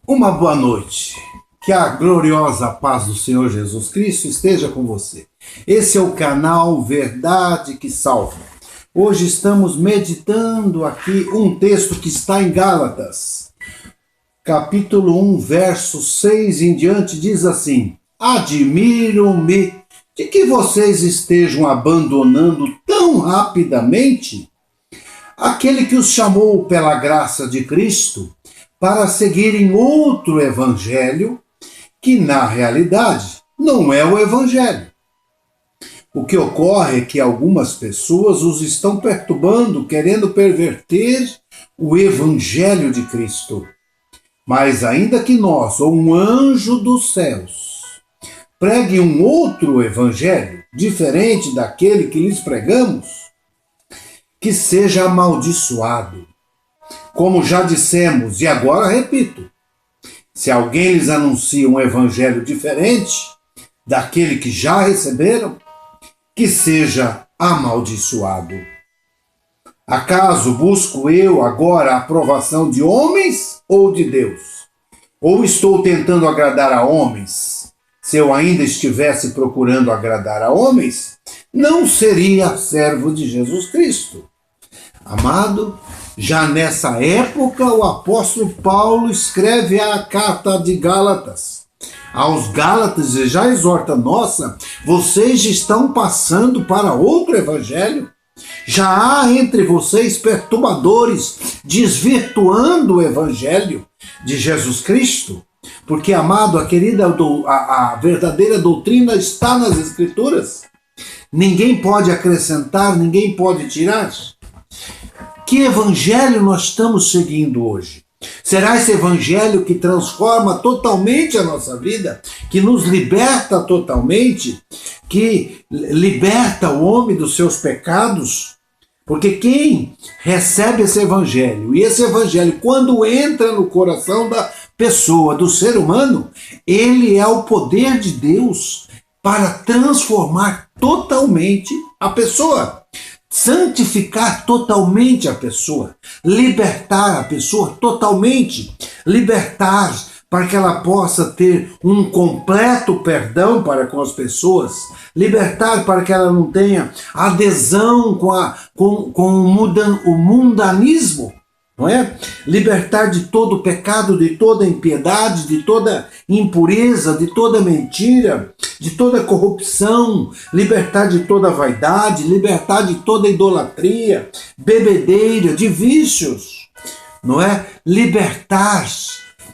Uma boa noite. Que a gloriosa paz do Senhor Jesus Cristo esteja com você. Esse é o canal Verdade que Salva. Hoje estamos meditando aqui um texto que está em Gálatas. Capítulo 1, verso 6 em diante, diz assim: Admiro-me de que vocês estejam abandonando tão rapidamente aquele que os chamou pela graça de Cristo para seguirem outro evangelho que, na realidade, não é o evangelho. O que ocorre é que algumas pessoas os estão perturbando, querendo perverter o evangelho de Cristo. Mas ainda que nós, ou um anjo dos céus, pregue um outro evangelho, diferente daquele que lhes pregamos, que seja amaldiçoado. Como já dissemos, e agora repito, se alguém lhes anuncia um evangelho diferente daquele que já receberam, que seja amaldiçoado. Acaso busco eu agora a aprovação de homens ou de Deus? Ou estou tentando agradar a homens? Se eu ainda estivesse procurando agradar a homens, não seria servo de Jesus Cristo. Amado, já nessa época o apóstolo Paulo escreve a carta de Gálatas. Aos Gálatas ele já exorta: nossa, vocês estão passando para outro evangelho? Já há entre vocês perturbadores desvirtuando o evangelho de Jesus Cristo? Porque, amado, a verdadeira doutrina está nas Escrituras. Ninguém pode acrescentar, ninguém pode tirar. Que evangelho nós estamos seguindo hoje? Será esse evangelho que transforma totalmente a nossa vida, que nos liberta totalmente, que liberta o homem dos seus pecados? Porque quem recebe esse evangelho, e esse evangelho, quando entra no coração da pessoa, do ser humano, ele é o poder de Deus para transformar totalmente a pessoa. Santificar totalmente a pessoa, libertar a pessoa totalmente, libertar para que ela possa ter um completo perdão para com as pessoas, libertar para que ela não tenha adesão com o mundanismo, não é? Libertar de todo pecado, de toda impiedade, de toda impureza, de toda mentira, de toda corrupção, libertar de toda vaidade, libertar de toda idolatria, bebedeira, de vícios, não é? Libertar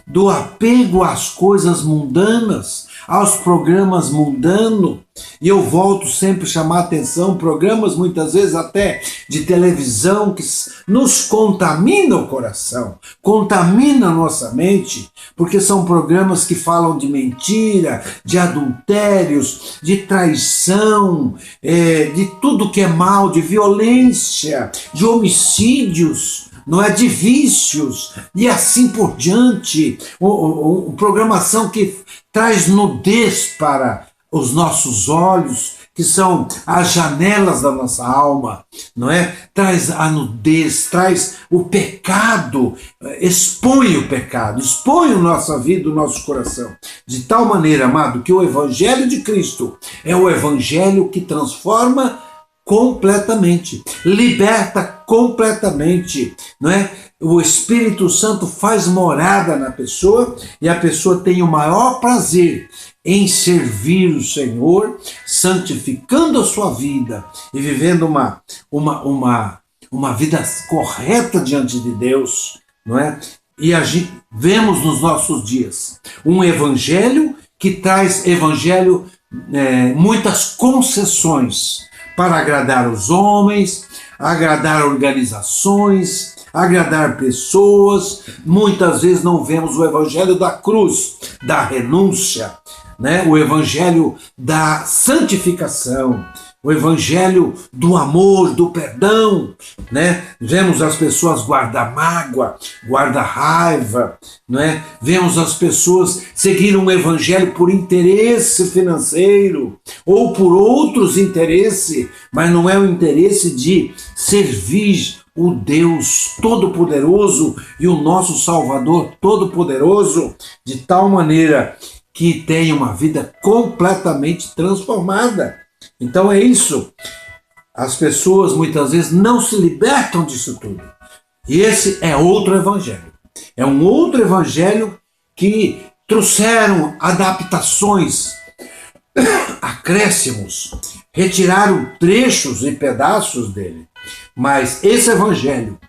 do apego às coisas mundanas, aos programas mundanos. E eu volto sempre a chamar a atenção, programas muitas vezes até de televisão que nos contaminam o coração, contaminam a nossa mente, porque são programas que falam de mentira, de adultérios, de traição, de tudo que é mal, de violência, de homicídios, não é, de vícios e assim por diante. Programação que traz nudez para os nossos olhos, que são as janelas da nossa alma, não é? Traz a nudez, traz o pecado, expõe o pecado, expõe a nossa vida, o nosso coração. De tal maneira, amado, que o evangelho de Cristo é o evangelho que transforma completamente, liberta completamente, não é? O Espírito Santo faz morada na pessoa e a pessoa tem o maior prazer em servir o Senhor, santificando a sua vida e vivendo uma vida correta diante de Deus, não é? E vemos nos nossos dias um evangelho que traz muitas concessões para agradar os homens, agradar organizações, agradar pessoas. Muitas vezes não vemos o evangelho da cruz, da renúncia, né? O evangelho da santificação, o evangelho do amor, do perdão, né? Vemos as pessoas guardar mágoa, guardar raiva, né? Vemos as pessoas seguir um evangelho por interesse financeiro ou por outros interesses, mas não é o interesse de servir o Deus Todo-Poderoso e o nosso Salvador Todo-Poderoso, de tal maneira que tenha uma vida completamente transformada. Então é isso. As pessoas muitas vezes não se libertam disso tudo. E esse é outro evangelho. É um outro evangelho que trouxeram adaptações, acréscimos, retiraram trechos e pedaços dele. Mas esse evangelho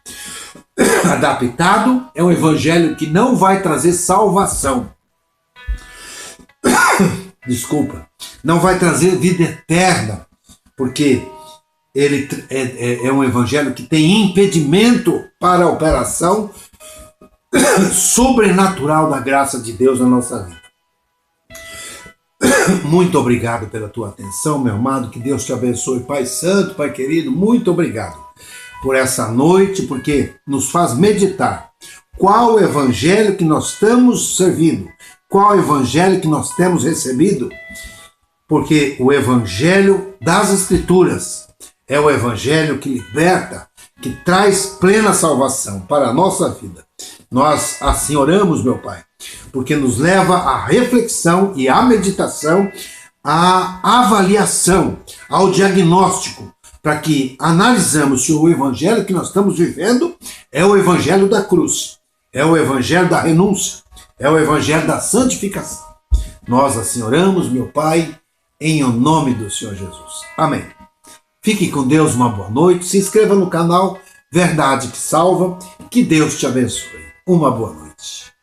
adaptado é um evangelho que não vai trazer salvação. Desculpa. Não vai trazer vida eterna, porque ele é um evangelho que tem impedimento para a operação sobrenatural da graça de Deus na nossa vida. Muito obrigado pela tua atenção, meu amado, que Deus te abençoe. Pai Santo, Pai querido, muito obrigado por essa noite, porque nos faz meditar qual o evangelho que nós estamos servindo, qual o evangelho que nós temos recebido, porque o evangelho das Escrituras é o evangelho que liberta, que traz plena salvação para a nossa vida. Nós assim oramos, meu Pai, porque nos leva à reflexão e à meditação, à avaliação, ao diagnóstico, para que analisamos se o evangelho que nós estamos vivendo é o evangelho da cruz, é o evangelho da renúncia, é o evangelho da santificação. Nós assim oramos, meu Pai, em o nome do Senhor Jesus. Amém. Fique com Deus, uma boa noite. Se inscreva no canal Verdade que Salva. Que Deus te abençoe. Uma boa noite.